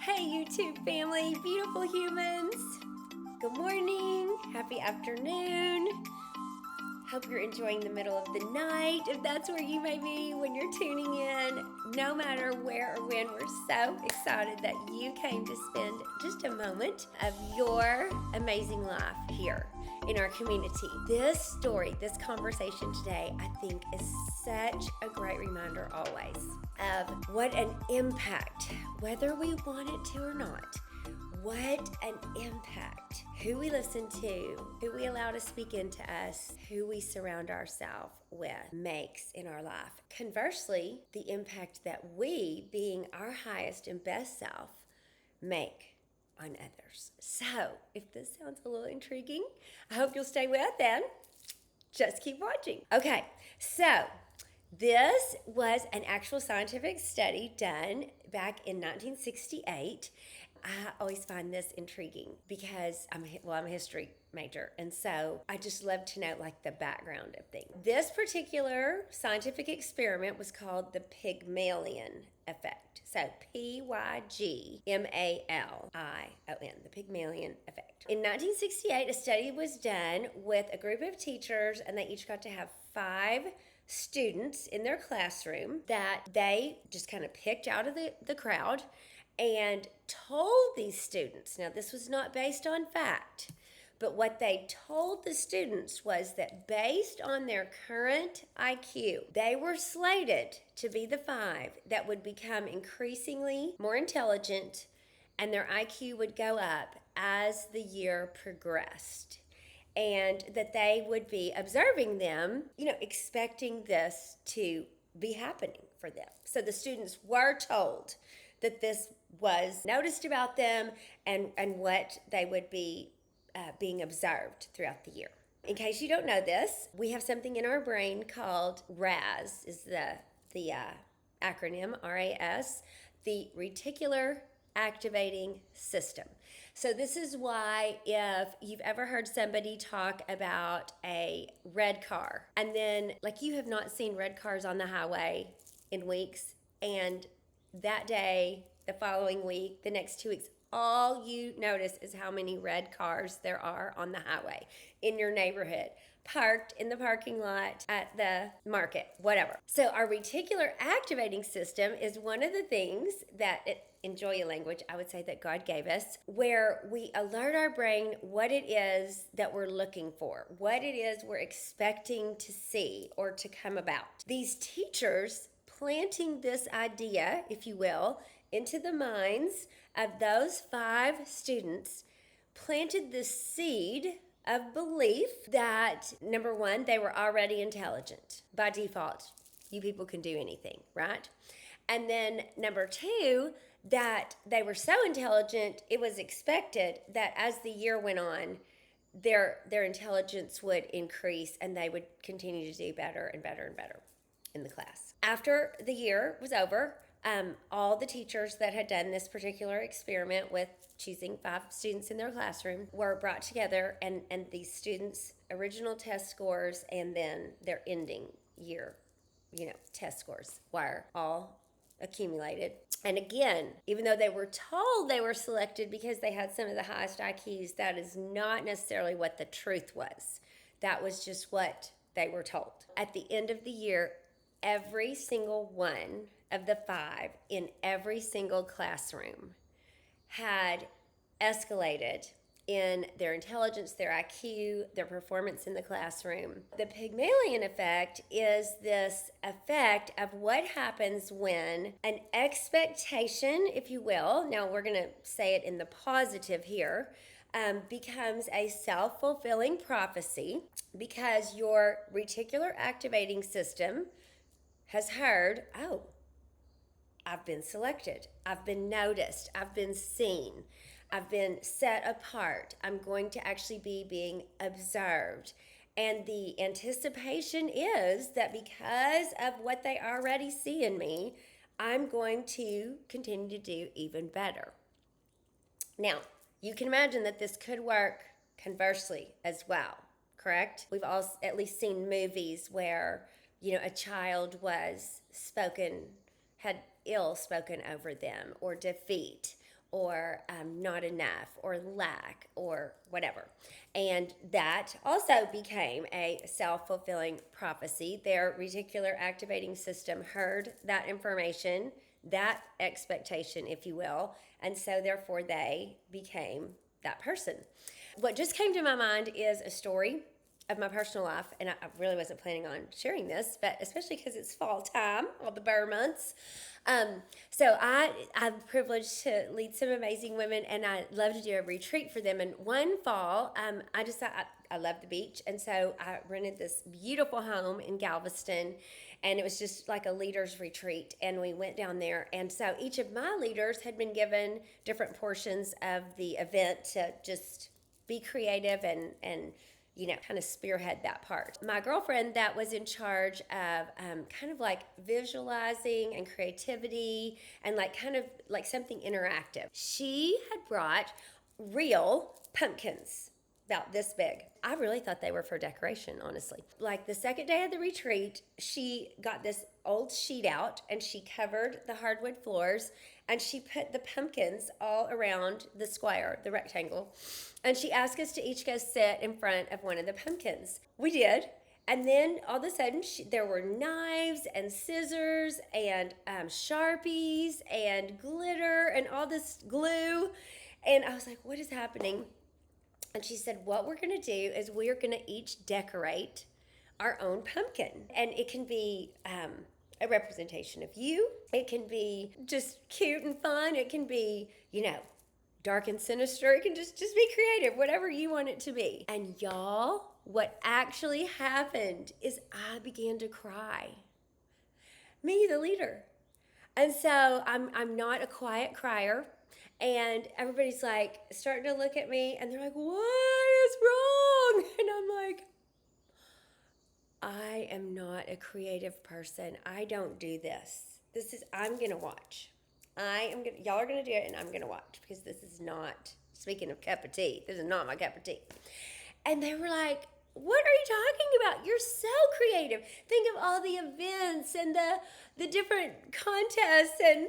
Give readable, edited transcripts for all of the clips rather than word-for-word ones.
Hey YouTube family, beautiful humans. Good morning, happy afternoon. Hope you're enjoying the middle of the night, if that's where you may be when you're tuning in. No matter where or when, we're so excited that you came to spend just a moment of your amazing life here in our community. This story, this conversation today, I think is such a great reminder always of what an impact, whether we want it to or not, what an impact who we listen to, who we allow to speak into us, who we surround ourselves with makes in our life. Conversely, the impact that we, being our highest and best self, make on others. So, if this sounds a little intriguing, I hope you'll stay with and just keep watching. Okay, so this was an actual scientific study done back in 1968. I always find this intriguing because I'm a history major, and so I just love to know like the background of things. This particular scientific experiment was called the Pygmalion Effect. So Pygmalion, the Pygmalion Effect. In 1968, a study was done with a group of teachers, and they each got to have 5 students in their classroom that they just kind of picked out of the crowd and told these students, now this was not based on fact, but what they told the students was that based on their current IQ, they were slated to be the 5 that would become increasingly more intelligent, and their IQ would go up as the year progressed. And that they would be observing them, expecting this to be happening for them. So the students were told that this was noticed about them and what they would be being observed throughout the year. In case you don't know this, we have something in our brain called RAS, is the acronym, RAS, the reticular activating system. So this is why if you've ever heard somebody talk about a red car, and then like you have not seen red cars on the highway in weeks, and that day, the following week, the next 2 weeks, all you notice is how many red cars there are on the highway in your neighborhood, parked in the parking lot, at the market, whatever. So our reticular activating system is one of the things that, enjoy your language, I would say that God gave us, where we alert our brain what it is that we're looking for, what it is we're expecting to see or to come about. These teachers planting this idea, if you will, into the minds of those 5 students, planted the seed of belief that, number 1, they were already intelligent. By default, you people can do anything, right? And then number 2, that they were so intelligent, it was expected that as the year went on, their intelligence would increase and they would continue to do better and better and better in the class. After the year was over, all the teachers that had done this particular experiment with choosing 5 students in their classroom were brought together, and these students' original test scores and then their ending year, test scores were all accumulated. And again, even though they were told they were selected because they had some of the highest IQs, that is not necessarily what the truth was. That was just what they were told. At the end of the year, every single one of the 5 in every single classroom had escalated in their intelligence, their IQ, their performance in the classroom. The Pygmalion effect is this effect of what happens when an expectation, if you will, now we're going to say it in the positive here, becomes a self-fulfilling prophecy because your reticular activating system has heard, oh, I've been selected, I've been noticed, I've been seen, I've been set apart, I'm going to actually be being observed. And the anticipation is that because of what they already see in me, I'm going to continue to do even better. Now, you can imagine that this could work conversely as well, correct? We've all at least seen movies where, a child had ill spoken over them, or defeat, or not enough or lack or whatever. And that also became a self-fulfilling prophecy. Their reticular activating system heard that information, that expectation, if you will, and so therefore they became that person. What just came to my mind is a story of my personal life, and I really wasn't planning on sharing this, but especially because it's fall time, all the bear months. So I'm privileged to lead some amazing women, and I love to do a retreat for them. And one fall, I decided I love the beach, and so I rented this beautiful home in Galveston, and it was just like a leaders retreat, and we went down there. And so each of my leaders had been given different portions of the event to just be creative and kind of spearhead that part. My girlfriend that was in charge of kind of like visualizing and creativity and like kind of like something interactive. She had brought real pumpkins about this big. I really thought they were for decoration, honestly. Like the second day of the retreat, she got this old sheet out and she covered the hardwood floors and she put the pumpkins all around the square, the rectangle. And she asked us to each go sit in front of one of the pumpkins. We did. And then all of a sudden, there were knives and scissors and Sharpies and glitter and all this glue. And I was like, what is happening? And she said, what we're going to do is we're going to each decorate our own pumpkin. And it can be a representation of you. It can be just cute and fun. It can be, dark and sinister. It can just be creative, whatever you want it to be. And y'all, what actually happened is I began to cry. Me, the leader. And so I'm not a quiet crier. And everybody's like starting to look at me and they're like, what is wrong? And I'm like, I am not a creative person. I don't do this. I'm going to watch. Y'all are going to do it and I'm going to watch because this is not, speaking of cup of tea, this is not my cup of tea. And they were like, what are you talking about? You're so creative. Think of all the events and the different contests and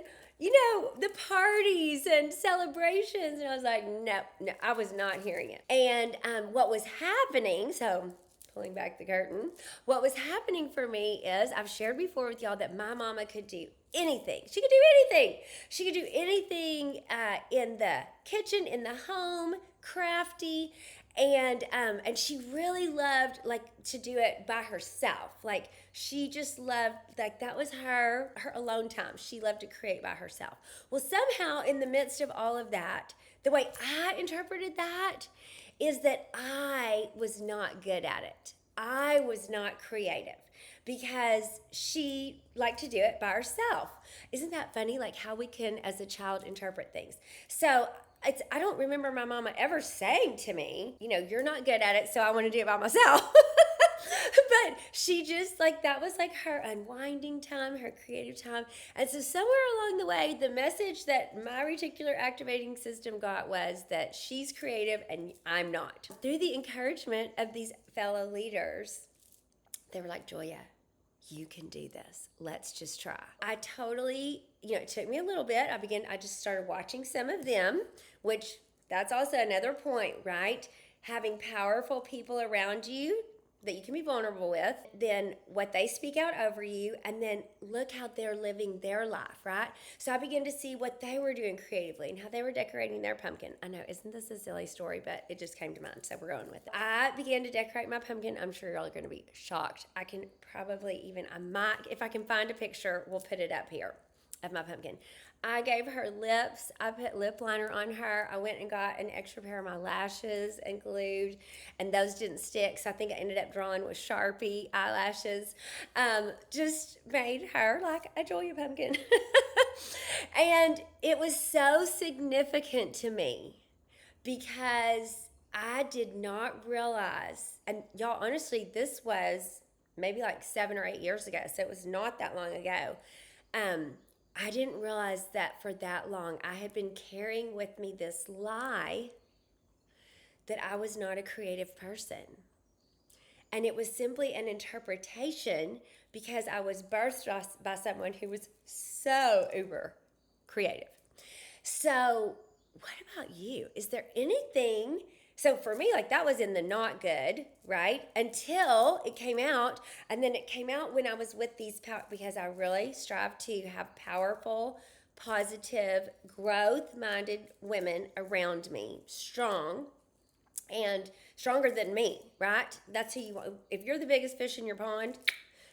the parties and celebrations. And I was like, no, I was not hearing it. And what was happening, so pulling back the curtain, what was happening for me is, I've shared before with y'all that my mama could do anything. She could do anything. She could do anything in the kitchen, in the home, crafty. And she really loved to do it by herself. Like she just loved, that was her alone time. She loved to create by herself. Well, somehow in the midst of all of that, the way I interpreted that is that I was not good at it. I was not creative because she liked to do it by herself. Isn't that funny? Like how we can, as a child, interpret things. So I don't remember my mama ever saying to me, you're not good at it, so I want to do it by myself. But she just, that was her unwinding time, her creative time. And so somewhere along the way, the message that my reticular activating system got was that she's creative and I'm not. Through the encouragement of these fellow leaders, they were like, Julia, you can do this. Let's just try. I totally, it took me a little bit. I just started watching some of them, which that's also another point, right? Having powerful people around you that you can be vulnerable with, then what they speak out over you, and then look how they're living their life, right? So I began to see what they were doing creatively and how they were decorating their pumpkin. I know, isn't this a silly story, but it just came to mind, so we're going with it. I began to decorate my pumpkin. I'm sure y'all are going to be shocked. I might, if I can find a picture, we'll put it up here of my pumpkin. I gave her lips. I put lip liner on her. I went and got an extra pair of my lashes and glued, and those didn't stick, so I think I ended up drawing with Sharpie eyelashes. Just made her like a Julia pumpkin. And it was so significant to me because I did not realize, and y'all, honestly, this was maybe 7 or 8 years ago, so it was not that long ago. I didn't realize that for that long I had been carrying with me this lie that I was not a creative person. And it was simply an interpretation because I was birthed by someone who was so uber creative. So what about you? Is there anything? So for me, like that was in the not good, right? Until it came out. And then it came out when I was with these because I really strive to have powerful, positive, growth minded women around me, strong and stronger than me, right? That's who you want. If you're the biggest fish in your pond,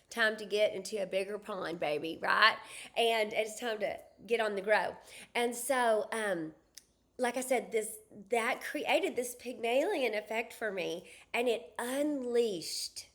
time to get into a bigger pond, baby, right? And it's time to get on the grow. And so, like I said, that created this Pygmalion effect for me, and it unleashed.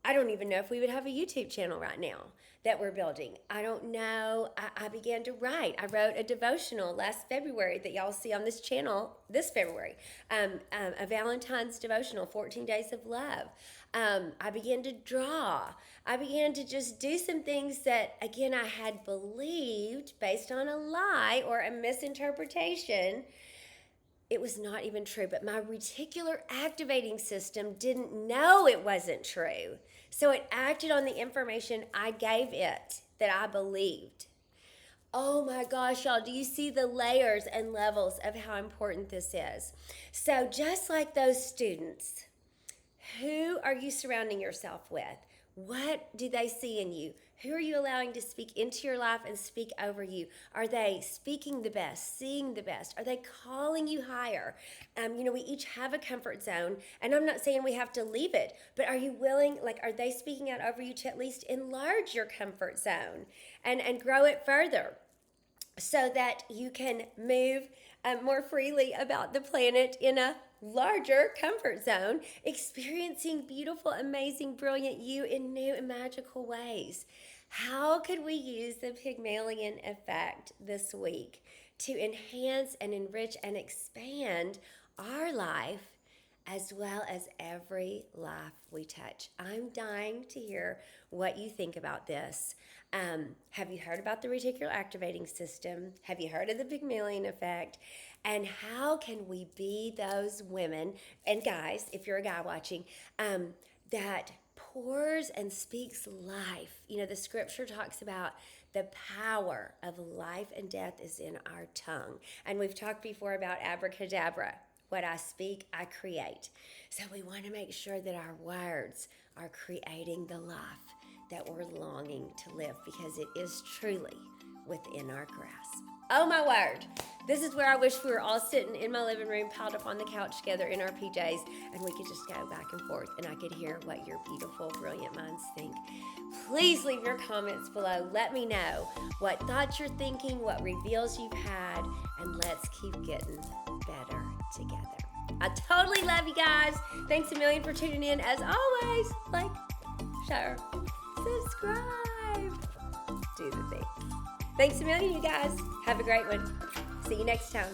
I don't even know if we would have a YouTube channel right now that we're building. I don't know. I began to write. I wrote a devotional last February that y'all see on this channel this February, a Valentine's devotional, 14 Days of Love. I began to draw. I began to just do some things that, again, I had believed based on a lie or a misinterpretation. It was not even true, but my reticular activating system didn't know it wasn't true. So it acted on the information I gave it that I believed. Oh my gosh, y'all, do you see the layers and levels of how important this is? So just like those students, who are you surrounding yourself with? What do they see in you? Who are you allowing to speak into your life and speak over you? Are they speaking the best, seeing the best? Are they calling you higher? We each have a comfort zone, and I'm not saying we have to leave it, but are you willing, are they speaking out over you to at least enlarge your comfort zone and grow it further so that you can move more freely about the planet in a larger comfort zone, experiencing beautiful, amazing, brilliant you in new and magical ways? How could we use the Pygmalion effect this week to enhance and enrich and expand our life as well as every life we touch? I'm dying to hear what you think about this. Have you heard about the reticular activating system? Have you heard of the Pygmalion effect? And how can we be those women and guys, if you're a guy watching, that pours and speaks life? The scripture talks about the power of life and death is in our tongue. And we've talked before about abracadabra. What I speak, I create. So we want to make sure that our words are creating the life that we're longing to live, because it is truly within our grasp. Oh my word. This is where I wish we were all sitting in my living room, piled up on the couch together in our PJs, and we could just go back and forth, and I could hear what your beautiful, brilliant minds think. Please leave your comments below. Let me know what thoughts you're thinking, what reveals you've had, and let's keep getting better together. I totally love you guys. Thanks a million for tuning in. As always, share, subscribe, do the thing. Thanks a million, you guys. Have a great one. See you next time.